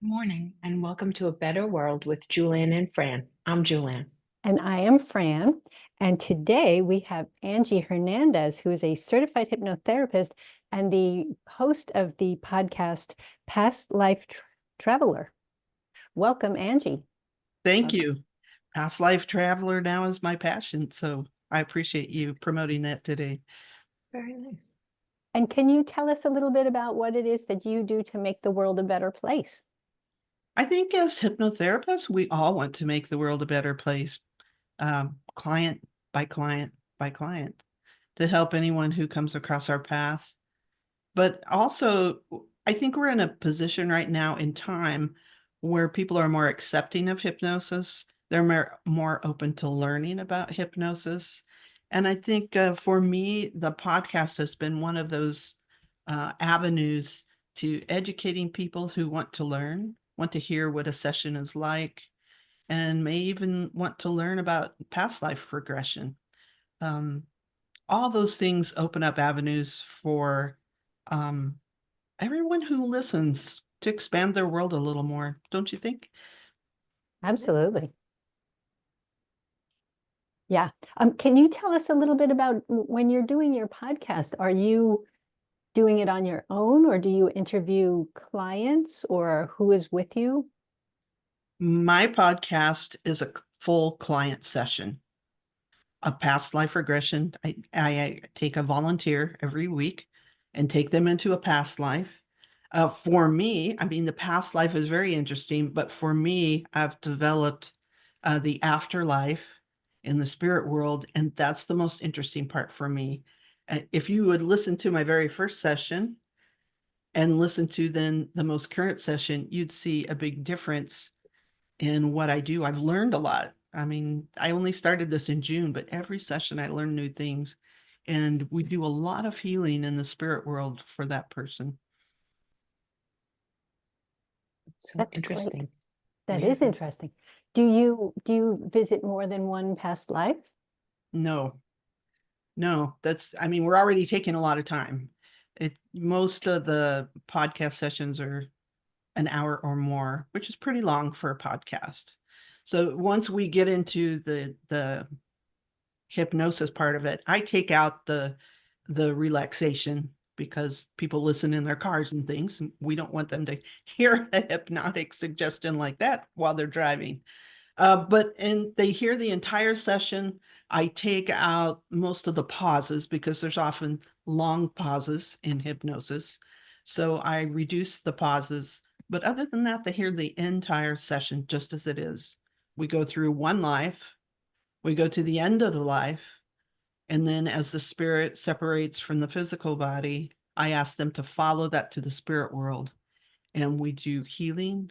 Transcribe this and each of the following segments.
Morning and welcome to A Better World with Julann and Fran. I'm Julann. And I am Fran. And today we have Angie Hernandez, who is a certified hypnotherapist and the host of the podcast Past Life Traveler. Welcome, Angie. Thank you. Past life traveler now is my passion, so I appreciate you promoting that today. Very nice. And can you tell us a little bit about what it is that you do to make the world a better place? I think as hypnotherapists, we all want to make the world a better place, client by client by client, to help anyone who comes across our path. But also, I think we're in a position right now in time where people are more accepting of hypnosis. They're more open to learning about hypnosis. And I think for me, the podcast has been one of those avenues to educating people who want to learn, want to hear what a session is like, and may even want to learn about past life regression. Um, all those things open up avenues for um, everyone who listens to expand their world a little more, don't you think? Absolutely. Yeah. Can you tell us a little bit about when you're doing your podcast? Are you doing it on your own, or do you interview clients, or who is with you? My podcast is a full client session. A past life regression. I take a volunteer every week and take them into a past life. For me, I mean, the past life is very interesting, but for me, I've developed the afterlife in the spirit world, and that's the most interesting part for me. If you would listen to my very first session and listen to then the most current session, you'd see a big difference in what I do. I've learned a lot. I mean, I only started this in June, but every session I learn new things. And we do a lot of healing in the spirit world for that person. So That's great. interesting. That Yeah. is interesting. Do you visit more than one past life? No, no, I mean, we're already taking a lot of time. Most of the podcast sessions are an hour or more, which is pretty long for a podcast. So once we get into the hypnosis part of it, I take out the relaxation because people listen in their cars and things, and we don't want them to hear a hypnotic suggestion like that while they're driving. And they hear the entire session. I take out most of the pauses because there's often long pauses in hypnosis. So I reduce the pauses. But other than that, they hear the entire session just as it is. We go through one life, we go to the end of the life, and then as the spirit separates from the physical body, I ask them to follow that to the spirit world. And we do healing.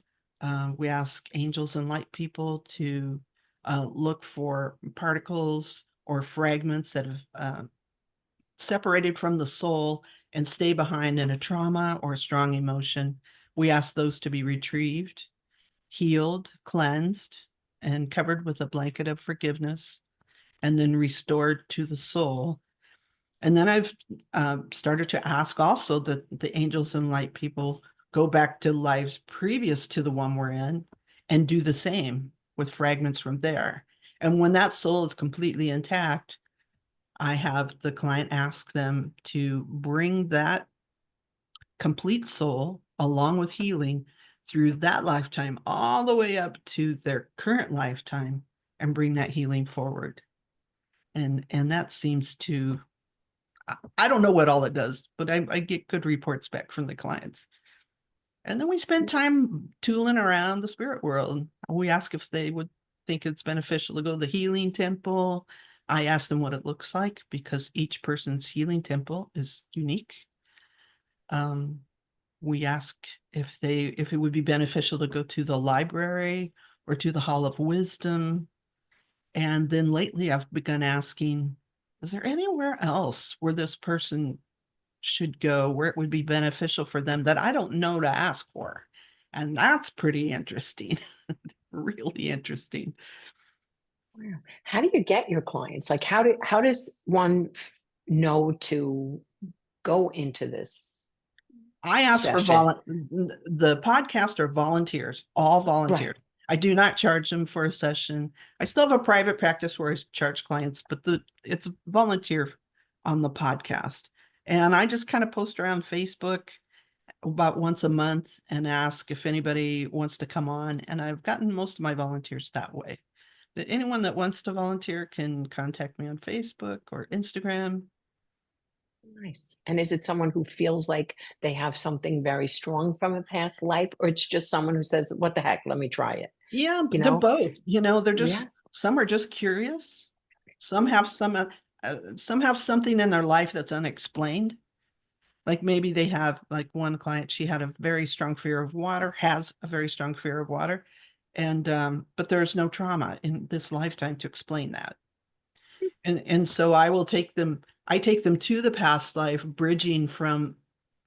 We ask angels and light people to look for particles or fragments that have separated from the soul and stay behind in a trauma or a strong emotion. We ask those to be retrieved, healed, cleansed, and covered with a blanket of forgiveness, and then restored to the soul. And then I've started to ask also that the angels and light people go back to lives previous to the one we're in and do the same with fragments from there. And when that soul is completely intact, I have the client ask them to bring that complete soul along with healing through that lifetime all the way up to their current lifetime and bring that healing forward. And that seems to, I don't know what all it does, but I get good reports back from the clients. And then we spend time tooling around the spirit world. We ask if they would think it's beneficial to go to the healing temple. I ask them what it looks like because each person's healing temple is unique. We ask if it would be beneficial to go to the library or to the Hall of Wisdom. And then lately I've begun asking, is there anywhere else where this person should go, where it would be beneficial for them that I don't know to ask for? And that's pretty interesting, really interesting. Wow. How do you get your clients? Like how does one know to go into this I ask for session? the podcast are volunteers, all Right. volunteers. I do not charge them for a session. I still have a private practice where I charge clients, but it's volunteer on the podcast. And I just kind of post around Facebook about once a month and ask if anybody wants to come on. And I've gotten most of my volunteers that way. Anyone that wants to volunteer can contact me on Facebook or Instagram. Nice. And is it someone who feels like they have something very strong from a past life, or it's just someone who says, what the heck, let me try it? Yeah, You they're know? both. They're Yeah. just some are just curious. Some have some have something in their life that's unexplained. Like maybe they have, like one client, she had a very strong fear of water, has a very strong fear of water, and but there's no trauma in this lifetime to explain that. And so I take them to the past life, bridging from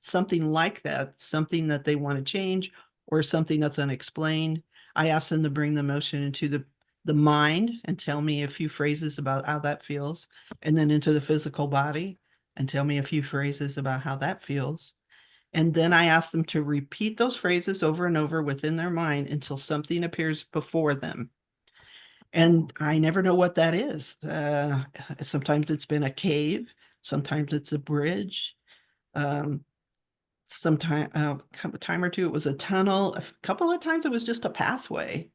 something like that, something that they want to change or something that's unexplained. I ask them to bring the emotion into the mind and tell me a few phrases about how that feels, and then into the physical body and tell me a few phrases about how that feels. And then I ask them to repeat those phrases over and over within their mind until something appears before them. And I never know what that is. Sometimes it's been a cave, sometimes it's a bridge. Sometime a time or two it was a tunnel. A couple of times it was just a pathway,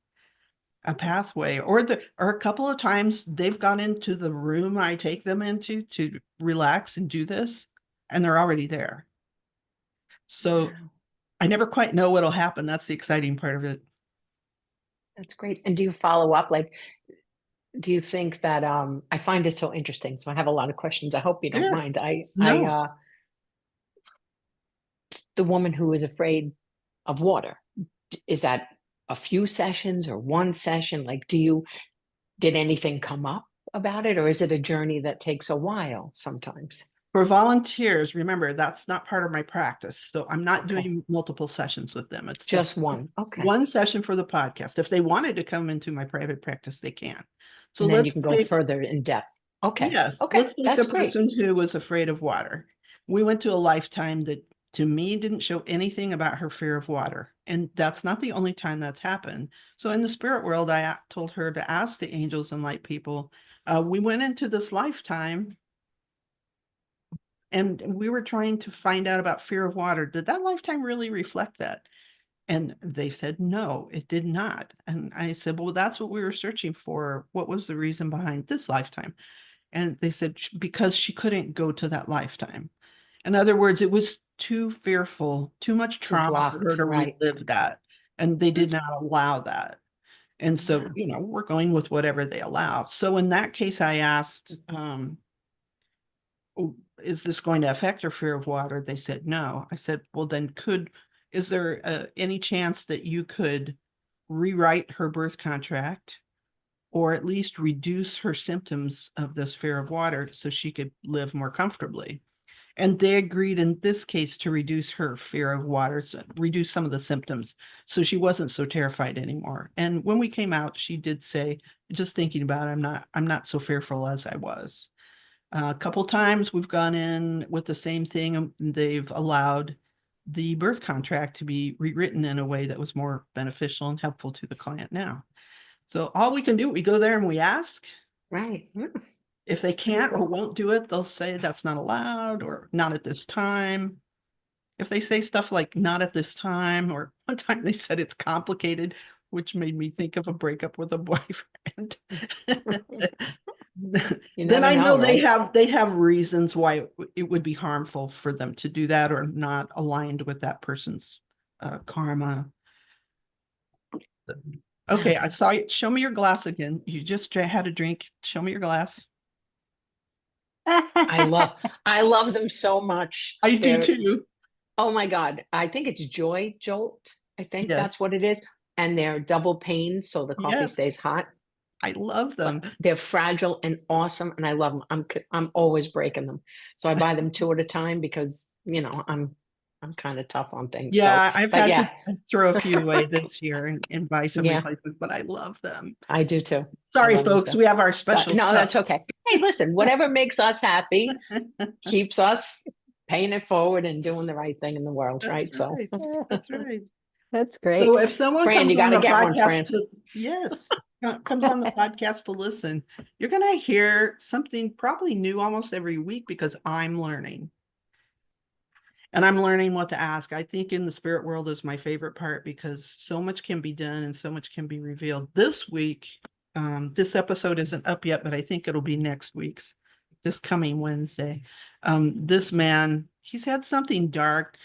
or a couple of times they've gone into the room I take them into to relax and do this, and they're already there. So Wow. I never quite know what'll happen. That's the exciting part of it. That's great. And do you follow up? Like, do you think that I find it so interesting. So I have a lot of questions. I hope you don't Sure. mind. No. The woman who is afraid of water, is that a few sessions or one session? Like, did anything come up about it, or is it a journey that takes a while sometimes? For volunteers, remember, that's not part of my practice. So I'm not Okay. doing multiple sessions with them. It's just Just one. Okay. one session for the podcast. If they wanted to come into my private practice, they can. So And then you let's can go take, further in depth. Okay. yes, Okay. let's take the That's great. person who was afraid of water. We went to a lifetime that to me didn't show anything about her fear of water. And that's not the only time that's happened. So in the spirit world, I told her to ask the angels and light people. We went into this lifetime and we were trying to find out about fear of water. Did that lifetime really reflect that? And they said, no, it did not. And I said, well, that's what we were searching for. What was the reason behind this lifetime? And they said, because she couldn't go to that lifetime. In other words, it was too fearful, too much Too trauma for her blocked. to Right. relive that. And they did not allow that. And so, Wow. we're going with whatever they allow. So in that case, I asked, is this going to affect her fear of water? They said no. I said, well, then is there any chance that you could rewrite her birth contract or at least reduce her symptoms of this fear of water so she could live more comfortably? And they agreed in this case to reduce her fear of water, so reduce some of the symptoms so she wasn't so terrified anymore. And when we came out, she did say, just thinking about it, I'm not so fearful as I was. A couple times we've gone in with the same thing, and they've allowed the birth contract to be rewritten in a way that was more beneficial and helpful to the client now. So all we can do, we go there and we ask. Right. If they It's pretty can't or cool. won't do it, they'll say that's not allowed or not at this time. If they say stuff like not at this time, or one time they said it's complicated, which made me think of a breakup with a boyfriend. You Then never I know, know right? they have reasons why it would be harmful for them to do that or not aligned with that person's karma. Okay, I saw you. Show me your glass again. You just had a drink. Show me your glass. I love I love them so much. I do They're, too. oh my God. I think it's Joy Jolt. I think that's Yes. what it is. And they're double pane, so the coffee Yes. stays hot. I love But them. they're fragile and awesome, and I love them. I'm always breaking them, so I buy them two at a time because I'm kind of tough on things. So, Yeah, I've but had to yeah, throw a few away this year and buy some yeah, replacements, but I love them. I do too. I Sorry, love them folks, too. we have our But special no, cup. that's okay. Hey, listen, whatever makes us happy keeps us paying it forward and doing the right thing in the world, That's right? So, right. That's right. That's great. So if someone Fran, comes you got on to the get one, Fran. podcast to, yes, comes on the podcast to listen, you're going to hear something probably new almost every week because I'm learning. And I'm learning what to ask. I think in the spirit world is my favorite part because so much can be done and so much can be revealed. This week, this episode isn't up yet, but I think it'll be next week's, this coming Wednesday. This man, he's had something dark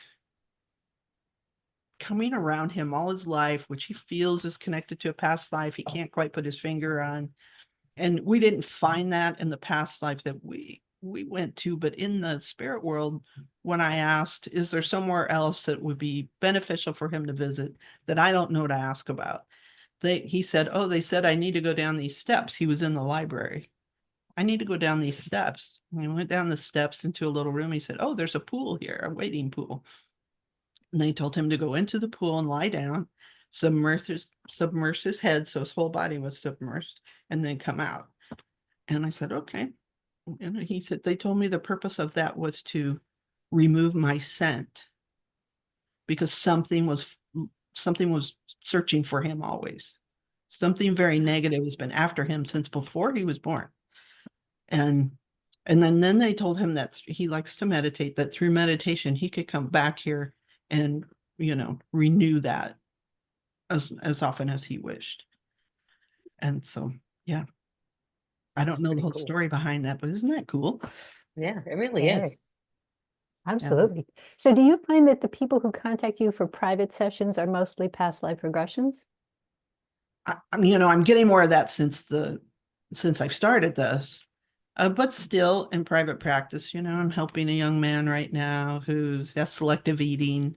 coming around him all his life, which he feels is connected to a past life he can't quite put his finger on. And we didn't find that in the past life that we went to, but in the spirit world, when I asked, is there somewhere else that would be beneficial for him to visit that I don't know to ask about? He said, oh, they said I need to go down these steps. He was in the library. I need to go down these steps. And he went down the steps into a little room. He said, oh, there's a pool here, a wading pool. And they told him to go into the pool and lie down, submerge his head so his whole body was submerged, and then come out. And I said, okay. And he said, they told me the purpose of that was to remove my scent because something was searching for him always. Something very negative has been after him since before he was born. And then they told him that he likes to meditate, that through meditation, he could come back here and, renew that as often as he wished. And so, yeah, I don't know the whole story behind that, but isn't that cool? Yeah, it really is. Absolutely. So do you find that the people who contact you for private sessions are mostly past life regressions? I'm getting more of that since I've started this. But still in private practice, I'm helping a young man right now who's has selective eating.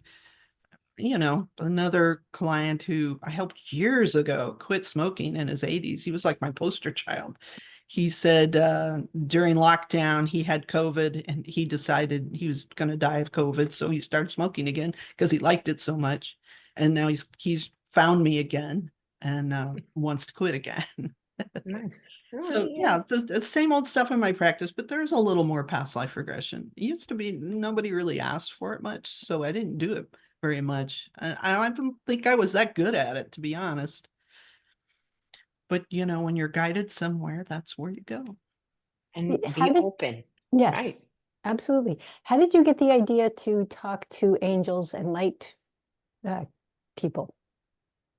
Another client who I helped years ago quit smoking in his 80s. He was like my poster child. He said during lockdown, he had COVID and he decided he was going to die of COVID. So he started smoking again because he liked it so much. And now he's found me again and wants to quit again. Nice. So yeah, the same old stuff in my practice, but there's a little more past life regression. It used to be nobody really asked for it much, so I didn't do it very much. I don't think I was that good at it, to be honest. But when you're guided somewhere, that's where you go. And be open. Yes, right. Absolutely. How did you get the idea to talk to angels and light people?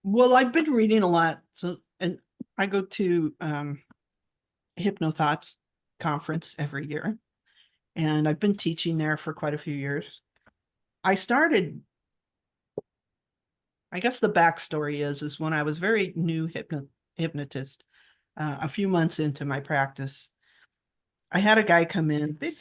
Well, I've been reading a lot, and I go to Hypnothoughts conference every year, and I've been teaching there for quite a few years. I guess the backstory is when I was very new hypnotist, a few months into my practice, I had a guy come in, big,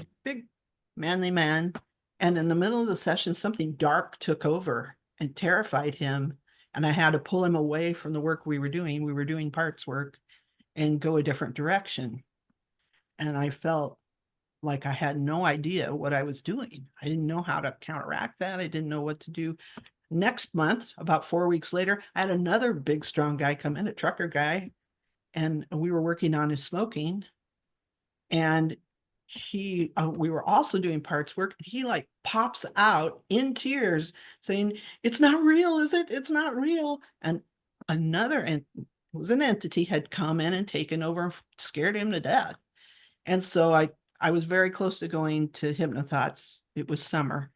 manly man, and in the middle of the session, something dark took over and terrified him, and I had to pull him away from the work we were doing. We were doing parts work and go a different direction. And I felt like I had no idea what I was doing. I didn't know how to counteract that. I didn't know what to do. Next month, about 4 weeks later, I had another big, strong guy come in, a trucker guy, and we were working on his smoking. And we were also doing parts work. He like pops out in tears saying, "It's not real, is it? It's not real." And it was an entity had come in and taken over and scared him to death. And so I was very close to going to Hypnothoughts. It was summer.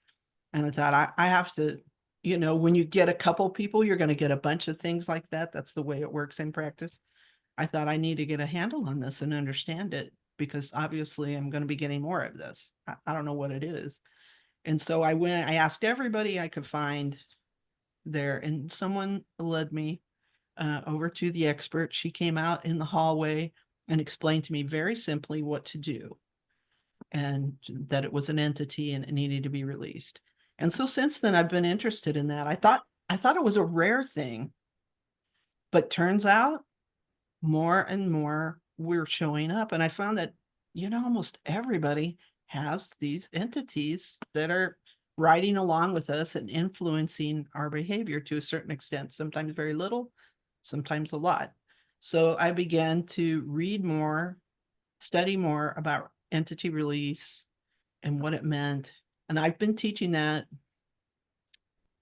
And I thought, I have to, when you get a couple people, you're going to get a bunch of things like that. That's the way it works in practice. I thought I need to get a handle on this and understand it because obviously I'm going to be getting more of this. I don't know what it is. And so I asked everybody I could find there, and someone led me over to the expert. She came out in the hallway and explained to me very simply what to do and that it was an entity and it needed to be released. And so since then, I've been interested in that. I thought it was a rare thing, but turns out more and more we're showing up. And I found that, almost everybody has these entities that are riding along with us and influencing our behavior to a certain extent, sometimes very little, sometimes a lot. So I began to read more, study more about entity release and what it meant. And I've been teaching that.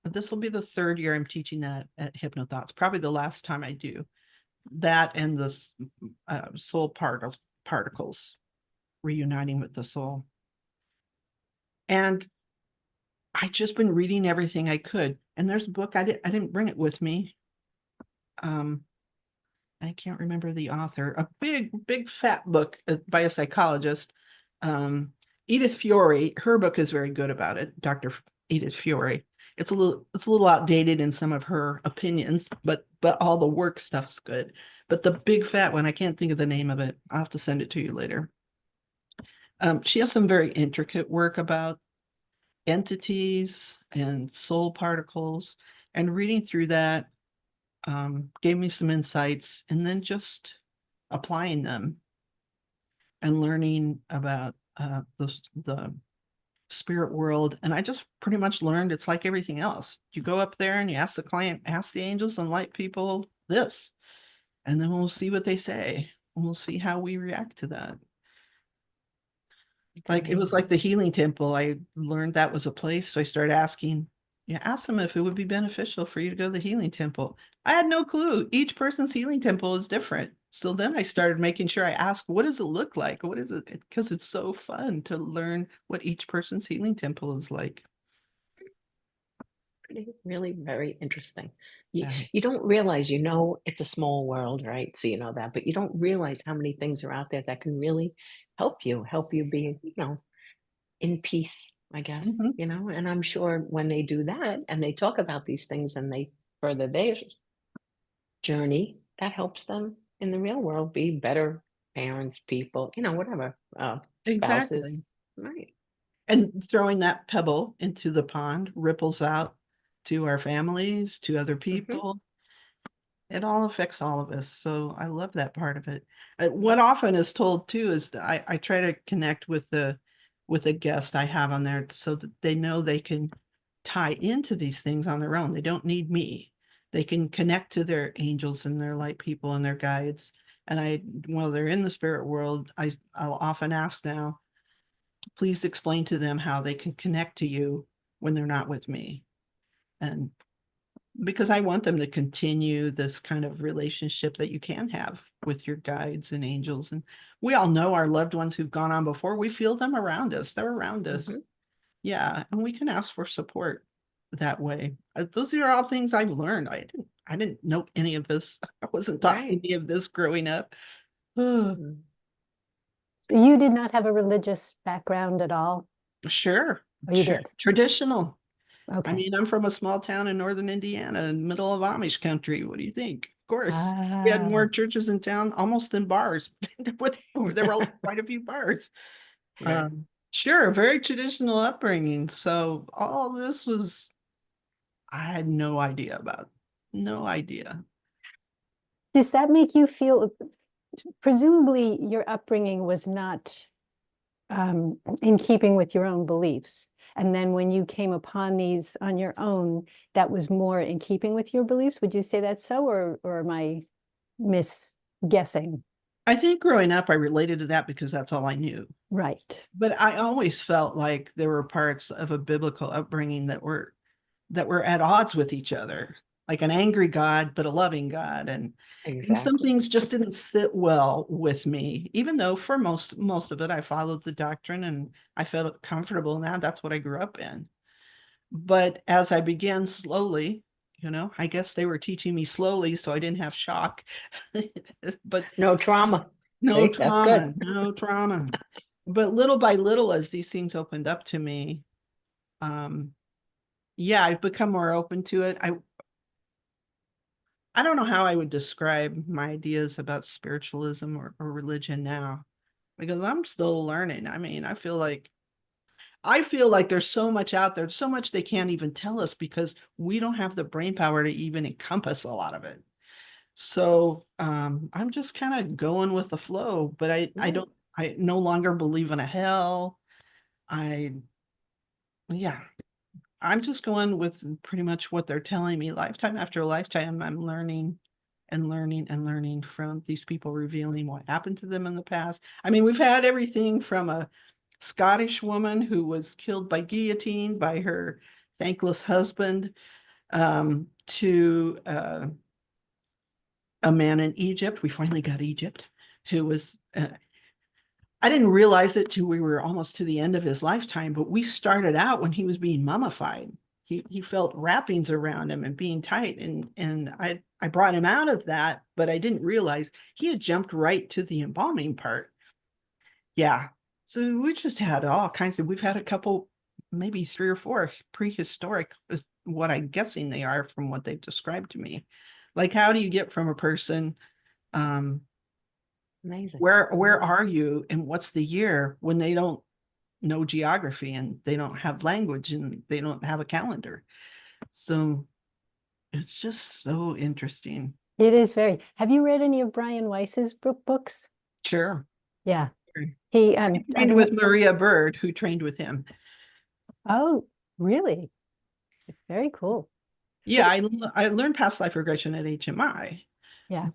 This will be the 3rd year I'm teaching that at Hypnothoughts. Probably the last time I do that, and the soul particles reuniting with the soul. And I just been reading everything I could. And there's a book, I didn't bring it with me. I can't remember the author. A big fat book by a psychologist. Edith Fiore, her book is very good about it. Dr. Edith Fiore. It's a little outdated in some of her opinions, but all the work stuff's good. But the big fat one, I can't think of the name of it. I'll have to send it to you later. She has some very intricate work about entities and soul particles, and reading through that gave me some insights, and then just applying them and learning about the spirit world. And I just pretty much learned it's like everything else. You go up there and you ask the client, ask the angels and light people this, and then we'll see what they say. And we'll see how we react to that. It's Like, it was amazing. like the healing temple. I learned that was a place. So I started asking, ask them if it would be beneficial for you to go to the healing temple. I had no clue. Each person's healing temple is different. So then I started making sure I asked, what does it look like? What is it? Because it's so fun to learn what each person's healing temple is like. Really very interesting. You, Yeah. you don't realize, it's a small world, right? So you know that, but you don't realize how many things are out there that can really help you be, in peace, I guess, Mhm. and I'm sure when they do that and they talk about these things and they further their journey, that helps them in the real world be better parents, people, whatever, Exactly. spouses, right? And throwing that pebble into the pond ripples out to our families, to other Hmm. people. It all affects all of us. So I love that part of it. What often is told too is that I try to connect with a guest I have on there so that they know they can tie into these things on their own. They don't need me. They can connect to their angels and their light people and their guides. And while they're in the spirit world, I'll often ask now, please explain to them how they can connect to you when they're not with me. And because I want them to continue this kind of relationship that you can have with your guides and angels. And we all know our loved ones who've gone on before. We feel them around us. They're around us. Hmm. Yeah, and we can ask for support that way. Those are all things I've learned. I didn't know any of this. I wasn't taught Right. any of this growing up. Ugh, Mm. You did not have a religious background at all? sure, Oh, you sure. did? Traditional. I Okay. mean, I'm from a small town in northern Indiana, in the middle of Amish country. What do you think? Of course, we had more Ah, churches in town almost than bars. There were quite a few bars. Right. Sure, very traditional upbringing. So all this I had no idea about. No idea. does that make you feel, presumably your upbringing was not in keeping with your own beliefs. And then when you came upon these on your own, that was more in keeping with your beliefs. Would you say that's so, or am I misguessing? I think growing up, I related to that because that's all I knew. Right. But I always felt like there were parts of a biblical upbringing that were at odds with each other, like an angry God, but a loving God. And some Exactly. things just didn't sit well with me, even though for most of it, I followed the doctrine and I felt comfortable now. That's what I grew up in. But as I began slowly, I guess they were teaching me slowly so I didn't have shock. But No trauma. no See, that's good. trauma, no trauma. But little by little, as these things opened up to me, um, yeah, I've become more open to it. I don't know how I would describe my ideas about spiritualism or religion now, because I'm still learning. I mean, I feel like there's so much out there, so much they can't even tell us because we don't have the brain power to even encompass a lot of it. So I'm just kind of going with the flow, but Right. I no longer believe in a hell. I Yeah, I'm just going with pretty much what they're telling me. Lifetime after lifetime, I'm learning and learning and learning from these people revealing what happened to them in the past. I mean, we've had everything from a Scottish woman who was killed by guillotine by her thankless husband, to a man in Egypt. We finally got Egypt, who was, I didn't realize it till we were almost to the end of his lifetime, but we started out when he was being mummified. He felt wrappings around him and being tight, and I brought him out of that, but I didn't realize he had jumped right to the embalming part. Yeah. So we just had all kinds of, we've had a couple, maybe 3 or 4 prehistoric, what I'm guessing they are from what they've described to me. Like, how do you get from a person, Amazing. where are you and what's the year, when they don't know geography and they don't have language and they don't have a calendar? So it's just so interesting. It is very. Have you read any of Brian Weiss's books? Sure. Yeah. Sure. He I I trained don't with know. Maria Bird, who trained with him. Oh, really? Very cool. Yeah, I learned past life regression at HMI. Yeah.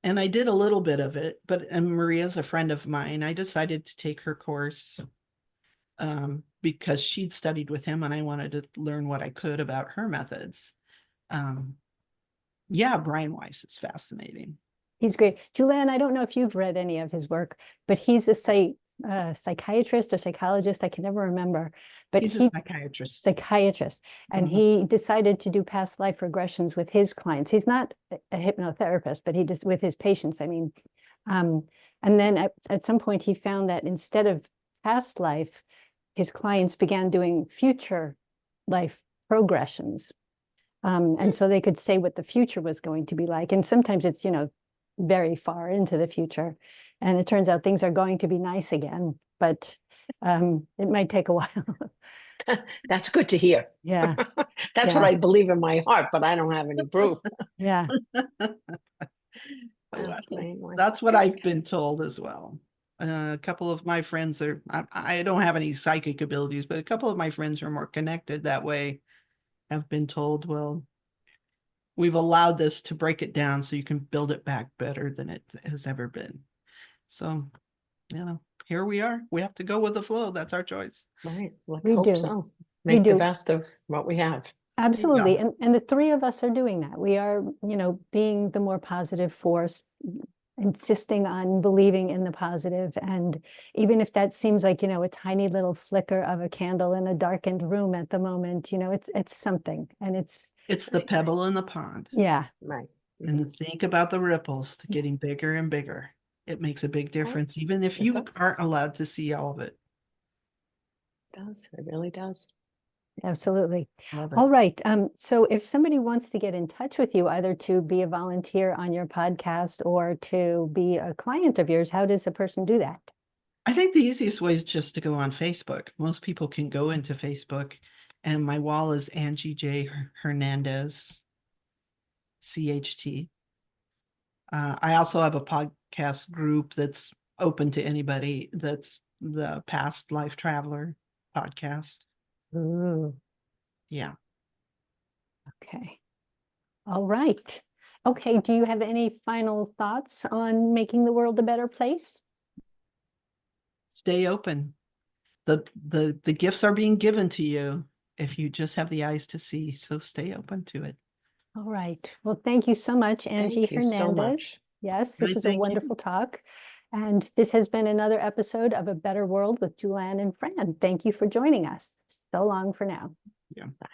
And I did a little bit of it, and Maria's a friend of mine. I decided to take her course because she'd studied with him and I wanted to learn what I could about her methods. Yeah, Brian Weiss is fascinating. He's great. Julann, I don't know if you've read any of his work, but he's a psychiatrist or psychologist. I can never remember. But He's a psychiatrist. And he decided to do past life regressions with his clients. He's not a hypnotherapist, but he just with his patients. I mean, and then at some point he found that instead of past life, his clients began doing future life progressions. And so they could say what the future was going to be like. And sometimes it's, very far into the future. And it turns out things are going to be nice again, but it might take a while. That's good to hear. Yeah. That's what I believe in my heart, but I don't have any proof. Yeah. Well, that's what I've been told as well. A couple of my friends are, I don't have any psychic abilities, but a couple of my friends who are more connected that way have been told, well, we've allowed this to break it down so you can build it back better than it has ever been. So, here we are. We have to go with the flow. That's our choice. Right. Let's We hope do. so. We Make the do. best of what we have. Absolutely. Yeah. And the 3 of us are doing that. We are, being the more positive force, insisting on believing in the positive. And even if that seems like, a tiny little flicker of a candle in a darkened room at the moment, it's something. And It's the pebble in the pond. yeah. Right. And think about the ripples getting bigger and bigger. It makes a big difference, even if It you does. aren't allowed to see all of it. It does. It really does. Absolutely. Love it. All right. So if somebody wants to get in touch with you, either to be a volunteer on your podcast or to be a client of yours, how does a person do that? I think the easiest way is just to go on Facebook. Most people can go into Facebook, and my wall is Angie Hernandez, C.Ht. I also have a podcast group that's open to anybody. That's the Past Life Traveler podcast. Ooh, Yeah. okay. All right. Okay. Do you have any final thoughts on making the world a better place? Stay open. The gifts are being given to you if you just have the eyes to see. So stay open to it. All right. Well, thank you so much, Angie Thank you so Hernandez. much. Yes, this Right, was a thank you. wonderful talk. And this has been another episode of A Better World with Julann and Fran. Thank you for joining us. So long for now. Yeah. Bye.